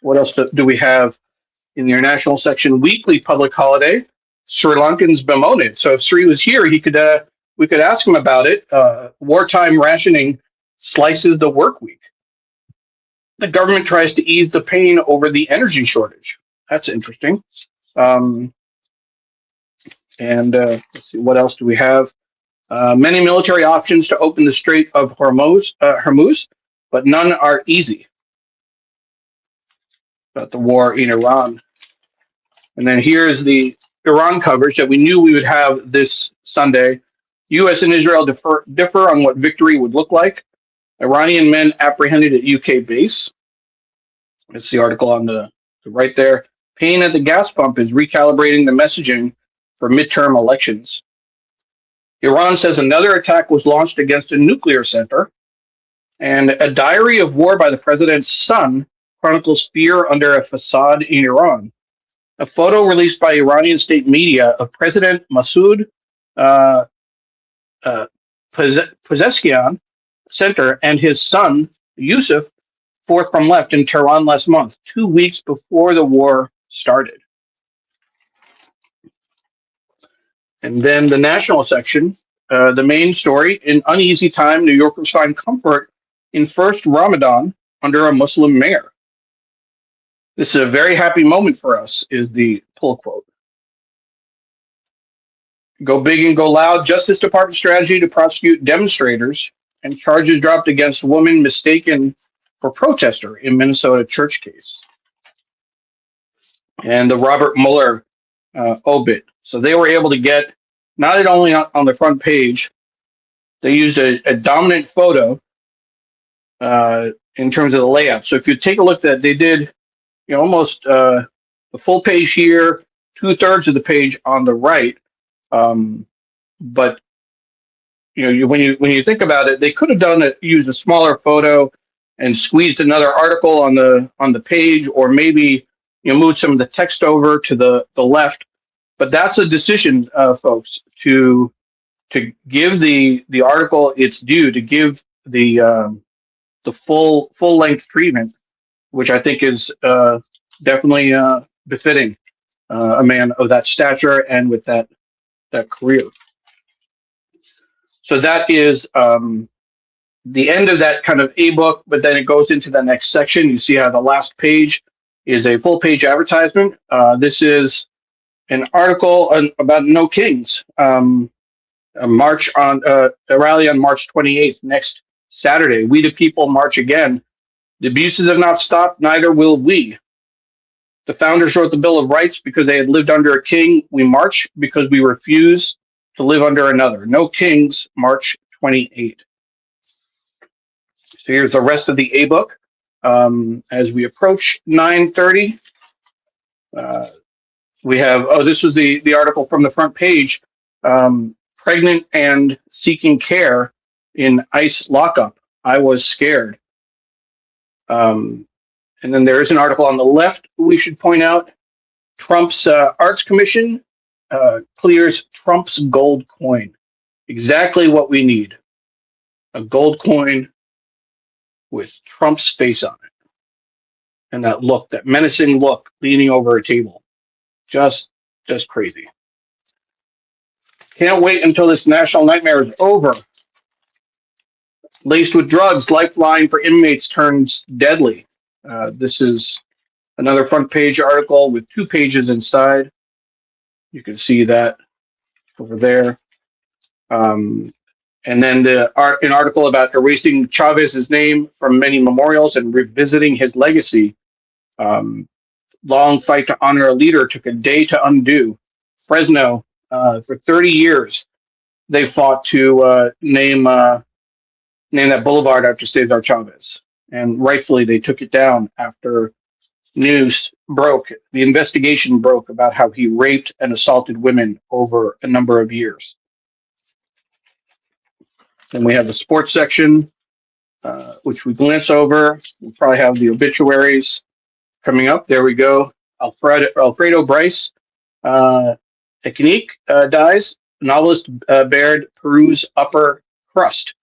What else do we have in the international section? Weekly public holiday, Sri Lankans bemoan it. So if Sri was here, we could ask him about it. Wartime rationing slices the work week. The government tries to ease the pain over the energy shortage. That's interesting. Let's see, what else do we have? Many military options to open the Strait of Hormuz, but none are easy. About the war in Iran. And then here's the Iran coverage that we knew we would have this Sunday. U.S. and Israel differ on what victory would look like. Iranian men apprehended at UK base. That's the article on the right there. Pain at the gas pump is recalibrating the messaging for midterm elections. Iran says another attack was launched against a nuclear center. And a diary of war by the president's son chronicles fear under a facade in Iran. A photo released by Iranian state media of President Masoud Pezeshkian Center and his son, Yusuf, forth from left in Tehran last month, 2 weeks before the war started. And then the national section, the main story, in uneasy time, New Yorkers find comfort in first Ramadan under a Muslim mayor. This is a very happy moment for us, is the pull quote. Go big and go loud. Justice Department strategy to prosecute demonstrators, and charges dropped against woman mistaken for protester in Minnesota church case. And the Robert Mueller obit. So they were able to get not only on the front page, they used a dominant photo in terms of the layout. So if you take a look at that, they did almost the full page here, 2/3 of the page on the right. But when you think about it, they could have used a smaller photo and squeezed another article on the page, or maybe moved some of the text over to the left. But that's a decision, folks, to give the article its due, to give the full length treatment, which I think is definitely befitting a man of that stature and with that career. So that is the end of that kind of a-book, but then it goes into the next section. You see how the last page is a full page advertisement. This is an article about No Kings. A rally on March 28th, next Saturday. We the people march again. The abuses have not stopped, neither will we. The founders wrote the Bill of Rights because they had lived under a king. We march because we refuse to live under another. No Kings, March 28th. So here's the rest of the A-book. As we approach 9:30, we have, this was the article from the front page, pregnant and seeking care in ICE lockup. I was scared. And then there is an article on the left we should point out. Trump's Arts Commission clears Trump's gold coin. Exactly what we need. A gold coin with Trump's face on it. And that look, that menacing look, leaning over a table. Just crazy. Can't wait until this national nightmare is over. Laced with drugs, lifeline for inmates turns deadly. This is another front page article with 2 pages inside. You can see that over there. And then an article about erasing Chavez's name from many memorials and revisiting his legacy. Long fight to honor a leader took a day to undo. Fresno, for 30 years, they fought to name that boulevard after Cesar Chavez. And rightfully, they took it down after news broke. The investigation broke about how he raped and assaulted women over a number of years. Then we have the sports section, which we glance over. We'll probably have the obituaries coming up. There we go. Alfredo Bryce Echenique dies. Novelist bared Peru's upper crust.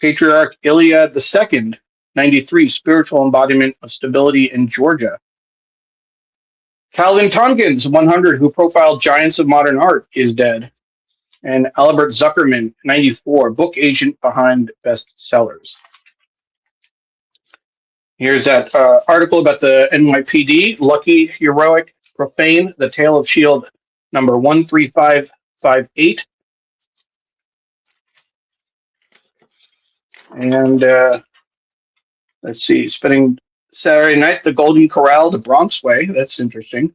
Patriarch Iliad II, 93, spiritual embodiment of stability in Georgia. Calvin Tompkins, 100, who profiled giants of modern art, is dead. And Albert Zuckerman, 94, book agent behind bestsellers. Here's that article about the NYPD, Lucky, Heroic, Profane, The Tale of S.H.I.E.L.D. number 13558. And let's see, spending Saturday night, the Golden Corral to Bronxway. That's interesting.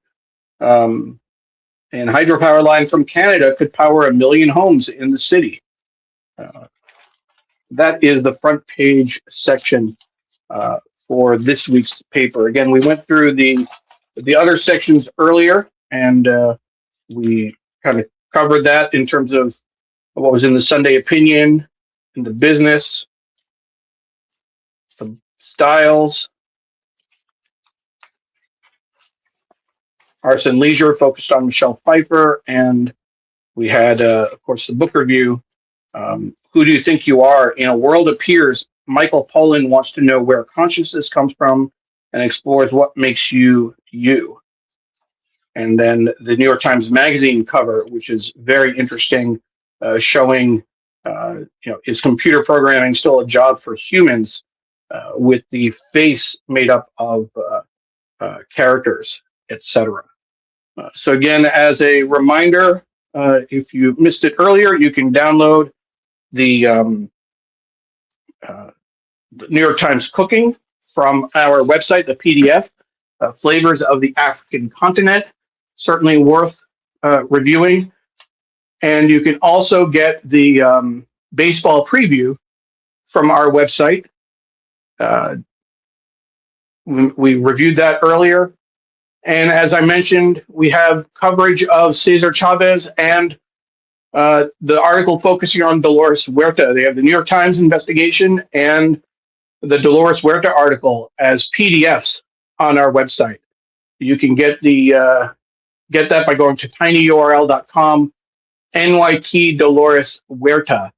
And hydropower line from Canada could power 1 million homes in the city. That is the front page section for this week's paper. Again, we went through the other sections earlier, and we kind of covered that in terms of what was in the Sunday Opinion, in the business, the styles. Arts and Leisure focused on Michelle Pfeiffer, and we had, of course, the book review. Who do you think you are? In a World of Peers, Michael Pollan wants to know where consciousness comes from and explores what makes you you. And then the New York Times Magazine cover, which is very interesting, showing, is computer programming still a job for humans, with the face made up of characters, etc. So again, as a reminder, if you missed it earlier, you can download the New York Times Cooking from our website, the PDF, Flavors of the African Continent, certainly worth reviewing. And you can also get the baseball preview from our website. We reviewed that earlier. And as I mentioned, we have coverage of Cesar Chavez and the article focusing on Dolores Huerta. They have the New York Times investigation and the Dolores Huerta article as PDFs on our website. You can get that by going to tinyurl.com, NYT Dolores Huerta.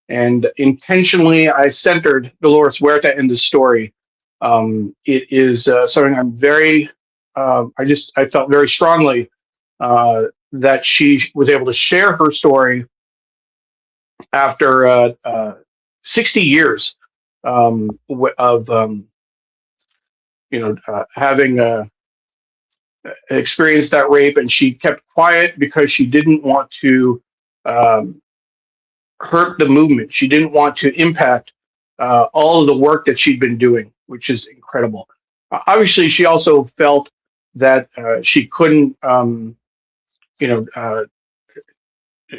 And intentionally, I centered Dolores Huerta in the story. It is something I'm very, I felt very strongly that she was able to share her story after 60 years of having experienced that rape, and she kept quiet because she didn't want to hurt the movement. She didn't want to impact all of the work that she'd been doing, which is incredible. Obviously, she also felt that she couldn't,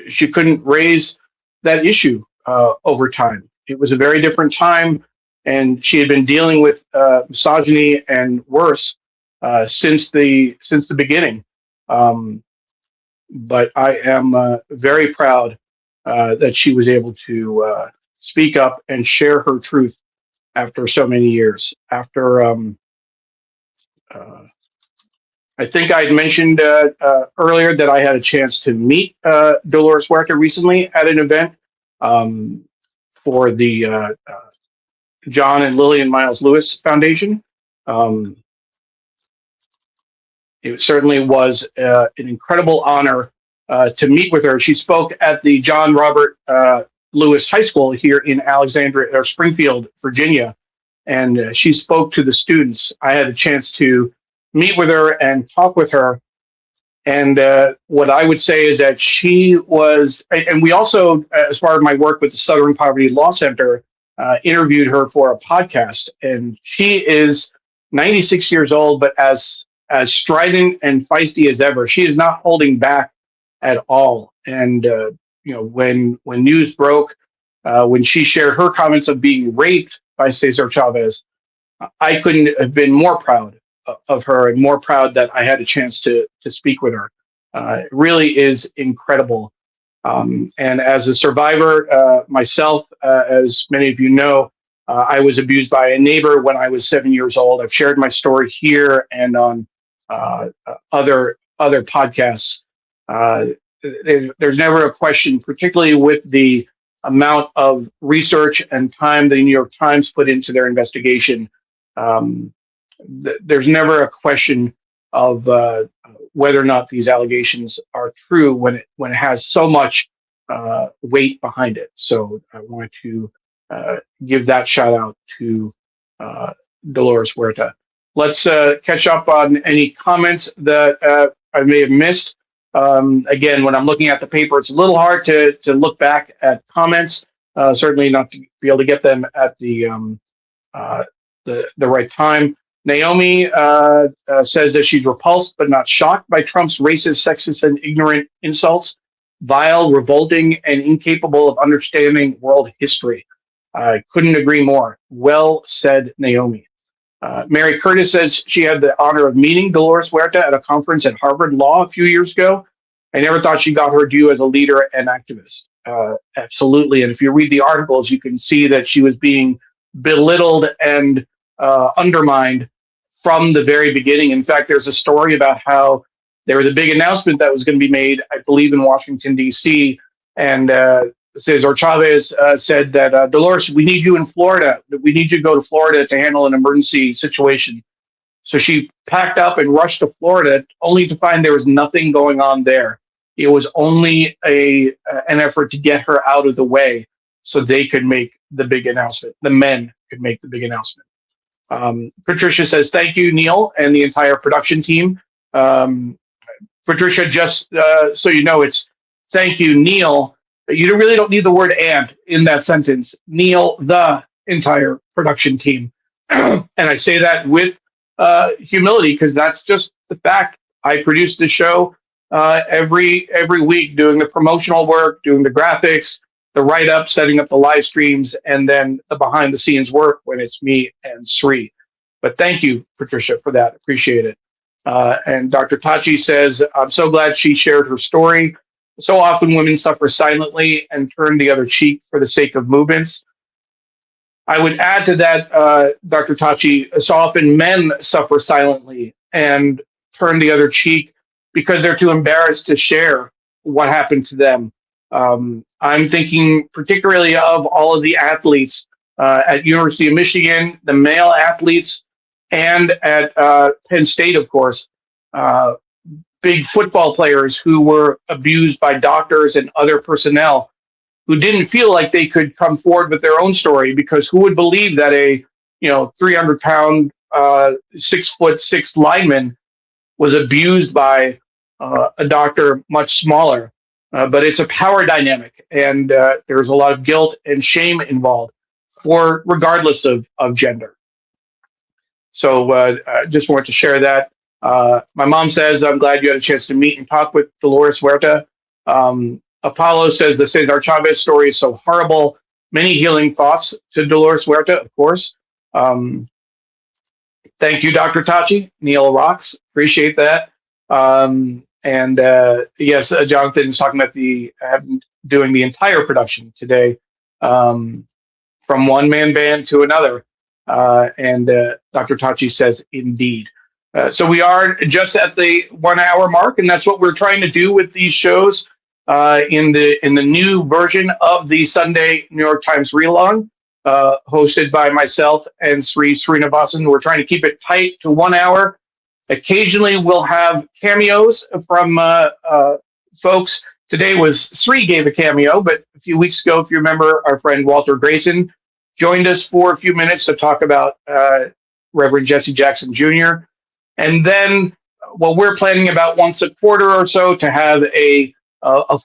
she couldn't raise that issue over time. It was a very different time, and she had been dealing with misogyny and worse since the beginning. But I am very proud that she was able to speak up and share her truth after so many years. After I think I had mentioned earlier that I had a chance to meet Dolores Huerta recently at an event for the John and Lillian Miles Lewis Foundation. It certainly was an incredible honor to meet with her. She spoke at the John Robert Lewis High School here in Alexandria or Springfield, Virginia, and she spoke to the students. I had a chance to meet with her and talk with her. And what I would say is that she was, and we also, as part of my work with the Southern Poverty Law Center, interviewed her for a podcast. And she is 96 years old, but as strident and feisty as ever. She is not holding back at all. And when news broke, when she shared her comments of being raped by Cesar Chavez, I couldn't have been more proud of her and more proud that I had a chance to speak with her. It really is incredible. And as a survivor myself, as many of you know, I was abused by a neighbor when I was 7 years old. I've shared my story here and on other podcasts. There's never a question, particularly with the amount of research and time the New York Times put into their investigation. There's never a question of whether or not these allegations are true when it has so much weight behind it. So I want to give that shout out to Dolores Huerta. Let's catch up on any comments that I may have missed. Again, when I'm looking at the paper, it's a little hard to look back at comments. Certainly not to be able to get them at the right time. Naomi says that she's repulsed but not shocked by Trump's racist, sexist, and ignorant insults. Vile, revolting, and incapable of understanding world history. I couldn't agree more. Well said, Naomi. Mary Curtis says she had the honor of meeting Dolores Huerta at a conference at Harvard Law a few years ago. I never thought she got her due as a leader and activist. Absolutely. And if you read the articles, you can see that she was being belittled and undermined from the very beginning. In fact, there's a story about how there was a big announcement that was going to be made, I believe, in Washington, D.C., and Cesar Chavez said that, Dolores, we need you in Florida. We need you to go to Florida to handle an emergency situation. So she packed up and rushed to Florida, only to find there was nothing going on there. It was only an effort to get her out of the way so they could make the big announcement. The men could make the big announcement. Patricia says, thank you, Neil, and the entire production team. Patricia, just so you know, it's thank you, Neil. You really don't need the word and in that sentence. Neil, the entire production team. And I say that with humility because that's just the fact. I produce the show every week, doing the promotional work, doing the graphics, the write-up, setting up the live streams, and then the behind-the-scenes work when it's me and Sri. But thank you, Patricia, for that. Appreciate it. And Dr. Tachi says, I'm so glad she shared her story. So often women suffer silently and turn the other cheek for the sake of movements. I would add to that, Dr. Tachi, so often men suffer silently and turn the other cheek because they're too embarrassed to share what happened to them. I'm thinking particularly of all of the athletes at University of Michigan, the male athletes, and at Penn State, of course, big football players who were abused by doctors and other personnel who didn't feel like they could come forward with their own story because who would believe that a 300-pound, 6'6" lineman was abused by a doctor much smaller? But it's a power dynamic, and there's a lot of guilt and shame involved, for regardless of gender. So I just wanted to share that. My mom says, I'm glad you had a chance to meet and talk with Dolores Huerta. Apollo says the Cesar Chavez story is so horrible. Many healing thoughts to Dolores Huerta, of course. Thank you, Dr. Tachi. Neil rocks. Appreciate that. And yes, Jonathan is talking about doing the entire production today, from one-man band to another. And Dr. Tachi says, indeed. So we are just at the 1 hour mark, and that's what we're trying to do with these shows in the new version of the Sunday New York Times read-along, hosted by myself and Sri Srinivasan. We're trying to keep it tight to 1 hour. Occasionally, we'll have cameos from folks. Today was Sri gave a cameo, but a few weeks ago, if you remember, our friend Walter Grayson joined us for a few minutes to talk about Reverend Jesse Jackson Jr. And then, well, we're planning about once a quarter or so to have a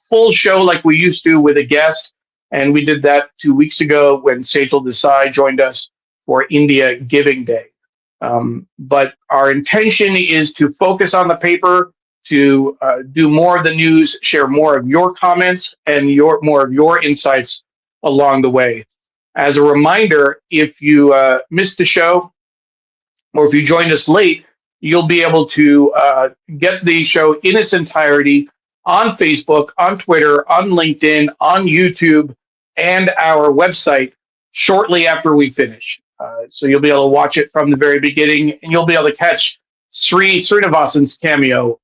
full show like we used to with a guest. And we did that 2 weeks ago when Sejal Desai joined us for India Giving Day. But our intention is to focus on the paper, to do more of the news, share more of your comments and more of your insights along the way. As a reminder, if you missed the show or if you joined us late, you'll be able to get the show in its entirety on Facebook, on Twitter, on LinkedIn, on YouTube, and our website shortly after we finish. So you'll be able to watch it from the very beginning, and you'll be able to catch Sri Srinivasan's cameo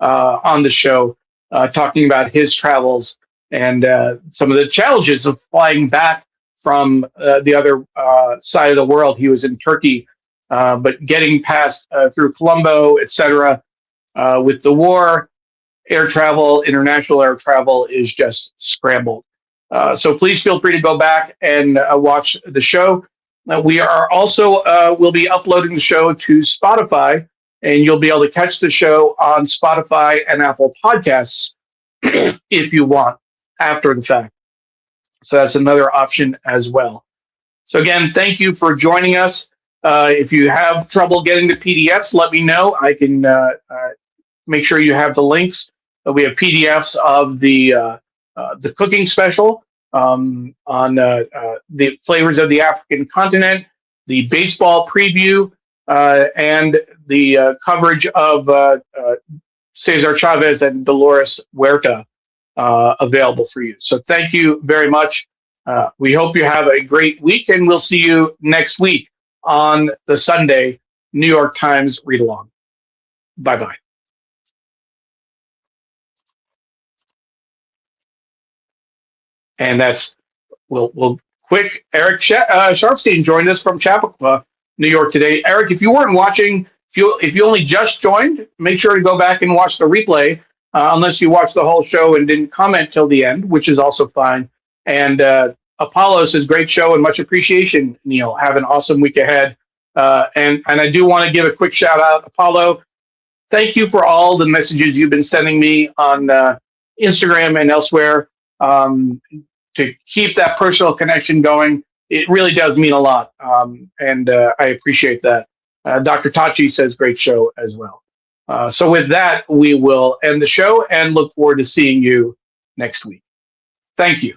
on the show, talking about his travels and some of the challenges of flying back from the other side of the world. He was in Turkey, but getting past through Colombo, etc. With the war, air travel, international air travel is just scrambled. So please feel free to go back and watch the show. We are also will be uploading the show to Spotify, and you'll be able to catch the show on Spotify and Apple Podcasts if you want after the fact. So that's another option as well. So again, thank you for joining us. If you have trouble getting the PDFs, let me know. I can make sure you have the links. We have PDFs of the cooking special on the flavors of the African continent, the baseball preview, and the coverage of Cesar Chavez and Dolores Huerta available for you. So thank you very much. We hope you have a great week, and we'll see you next week on the Sunday New York Times Read Along. Bye-bye. And that's, we'll quick, Eric Sharfstein joined us from Chappaqua, New York today. Eric, if you weren't watching, if you only just joined, make sure to go back and watch the replay, unless you watched the whole show and didn't comment till the end, which is also fine. And Apollo says, great show and much appreciation, Neil. Have an awesome week ahead. And I do want to give a quick shout out, Apollo. Thank you for all the messages you've been sending me on Instagram and elsewhere to keep that personal connection going. It really does mean a lot, and I appreciate that. Dr. Tachi says great show as well. So with that, we will end the show and look forward to seeing you next week. Thank you.